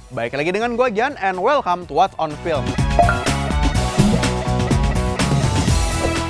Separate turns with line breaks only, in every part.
Baik lagi dengan gue Gian and welcome to What's on Film.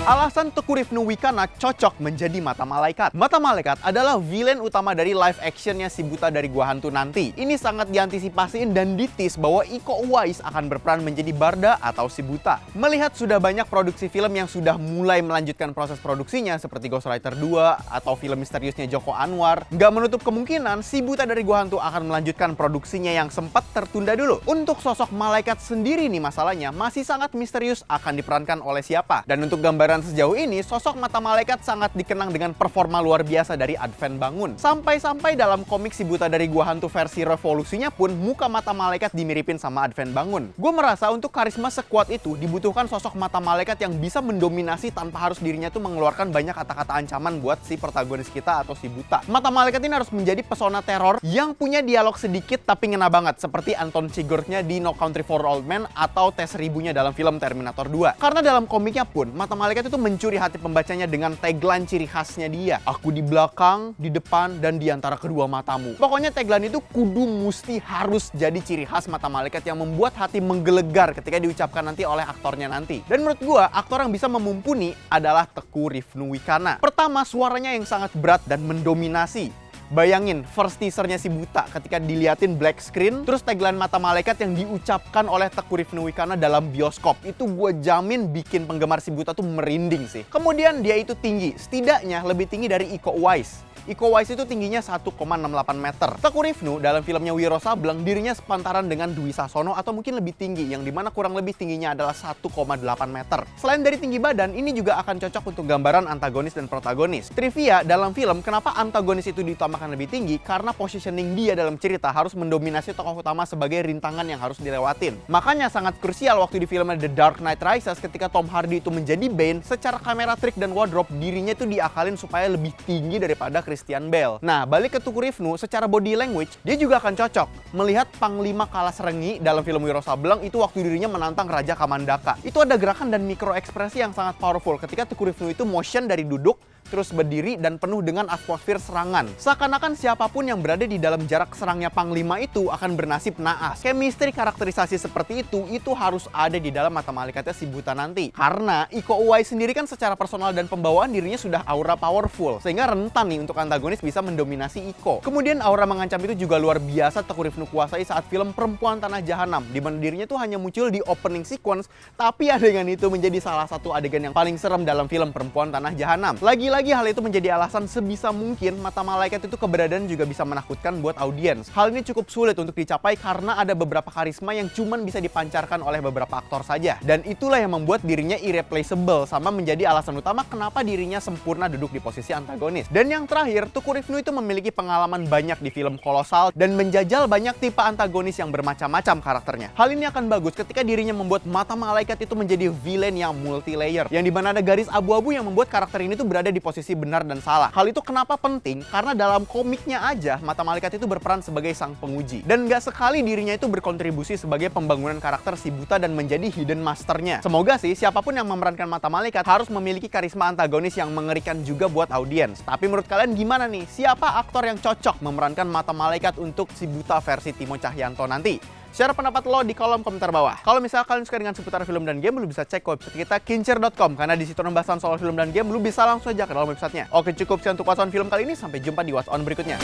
Alasan Teuku Rifnu Wikana cocok menjadi Mata Malaikat. Mata Malaikat adalah villain utama dari live actionnya Si Buta dari Gua Hantu nanti. Ini sangat diantisipasiin dan ditis bahwa Iko Uwais akan berperan menjadi Barda atau Si Buta. Melihat sudah banyak produksi film yang sudah mulai melanjutkan proses produksinya seperti Ghostwriter 2 atau film misteriusnya Joko Anwar, nggak menutup kemungkinan Si Buta dari Gua Hantu akan melanjutkan produksinya yang sempat tertunda dulu. Untuk sosok malaikat sendiri nih masalahnya masih sangat misterius akan diperankan oleh siapa. Dan untuk gambaran sejauh ini, sosok Mata Malaikat sangat dikenang dengan performa luar biasa dari Advent Bangun. Sampai-sampai dalam komik Si Buta dari Gua Hantu versi revolusinya pun muka Mata Malaikat dimiripin sama Advent Bangun. Gue merasa untuk karisma sekuat itu dibutuhkan sosok Mata Malaikat yang bisa mendominasi tanpa harus dirinya tuh mengeluarkan banyak kata-kata ancaman buat si protagonis kita atau Si Buta. Mata Malaikat ini harus menjadi pesona teror yang punya dialog sedikit tapi ngena banget seperti Anton Chigurhnya di No Country for Old Men atau T-1000-nya dalam film Terminator 2. Karena dalam komiknya pun Mata Malaikat itu mencuri hati pembacanya dengan tagline ciri khasnya dia. Aku di belakang, di depan, dan di antara kedua matamu. Pokoknya tagline itu kudu mesti harus jadi ciri khas Mata Malaikat yang membuat hati menggelegar ketika diucapkan nanti oleh aktornya nanti. Dan menurut gua, aktor yang bisa memumpuni adalah Teuku Rifnu Wikana. Pertama, suaranya yang sangat berat dan mendominasi. Bayangin first teasernya Si Buta ketika diliatin black screen, terus tagline Mata Malaikat yang diucapkan oleh Teuku Rifnu Wikana dalam bioskop. Itu gue jamin bikin penggemar Si Buta tuh merinding sih. Kemudian dia itu tinggi, setidaknya lebih tinggi dari Iko Uwais. Iko Uwais itu tingginya 1,68 meter. Teuku Rifnu dalam filmnya Wiro Sableng dirinya sepantaran dengan Dwi Sasono atau mungkin lebih tinggi, yang dimana kurang lebih tingginya adalah 1,8 meter. Selain dari tinggi badan, ini juga akan cocok untuk gambaran antagonis dan protagonis. Trivia dalam film, kenapa antagonis itu diutamakan lebih tinggi? Karena positioning dia dalam cerita harus mendominasi tokoh utama sebagai rintangan yang harus dilewatin. Makanya sangat krusial waktu di filmnya The Dark Knight Rises ketika Tom Hardy itu menjadi Bane, secara kamera trik dan wardrobe dirinya itu diakalin supaya lebih tinggi daripada Christian Bale. Nah, balik ke Teuku Rifnu, secara body language, dia juga akan cocok. Melihat Panglima Kalasrengi dalam film Wiro Sableng itu waktu dirinya menantang Raja Kamandaka. Itu ada gerakan dan mikro ekspresi yang sangat powerful ketika Teuku Rifnu itu motion dari duduk, terus berdiri dan penuh dengan atmosfer serangan. Seakan-akan siapapun yang berada di dalam jarak serangnya Panglima itu akan bernasib naas. Chemistry karakterisasi seperti itu harus ada di dalam Mata Malaikatnya Si Buta nanti. Karena Iko Uwais sendiri kan secara personal dan pembawaan dirinya sudah aura powerful, sehingga rentan nih untuk antagonis bisa mendominasi Iko. Kemudian aura mengancam itu juga luar biasa Teuku Rifnu kuasai saat film Perempuan Tanah Jahanam, di mana dirinya tuh hanya muncul di opening sequence, tapi adegan itu menjadi salah satu adegan yang paling serem dalam film Perempuan Tanah Jahanam. Lagi hal itu menjadi alasan sebisa mungkin Mata Malaikat itu keberadaan juga bisa menakutkan buat audiens. Hal ini cukup sulit untuk dicapai karena ada beberapa karisma yang cuman bisa dipancarkan oleh beberapa aktor saja. Dan itulah yang membuat dirinya irreplaceable sama menjadi alasan utama kenapa dirinya sempurna duduk di posisi antagonis. Dan yang terakhir, Teuku Rifnu itu memiliki pengalaman banyak di film kolosal dan menjajal banyak tipe antagonis yang bermacam-macam karakternya. Hal ini akan bagus ketika dirinya membuat Mata Malaikat itu menjadi villain yang multi-layer, yang dimana ada garis abu-abu yang membuat karakter ini tuh berada di posisi benar dan salah. Hal itu kenapa penting? Karena dalam komiknya aja Mata Malaikat itu berperan sebagai sang penguji. Dan gak sekali dirinya itu berkontribusi sebagai pembangunan karakter Si Buta dan menjadi hidden masternya. Semoga sih siapapun yang memerankan Mata Malaikat harus memiliki karisma antagonis yang mengerikan juga buat audiens. Tapi menurut kalian gimana nih? Siapa aktor yang cocok memerankan Mata Malaikat untuk Si Buta versi Timo Cahyanto nanti? Share pendapat lo di kolom komentar bawah. Kalau misalnya kalian suka dengan seputar film dan game, lo bisa cek website kita kincir.com, karena di situ pembahasan soal film dan game lo bisa langsung aja ke dalam websitenya. Oke, cukup sekian untuk What's On Film kali ini. Sampai jumpa di What's On berikutnya.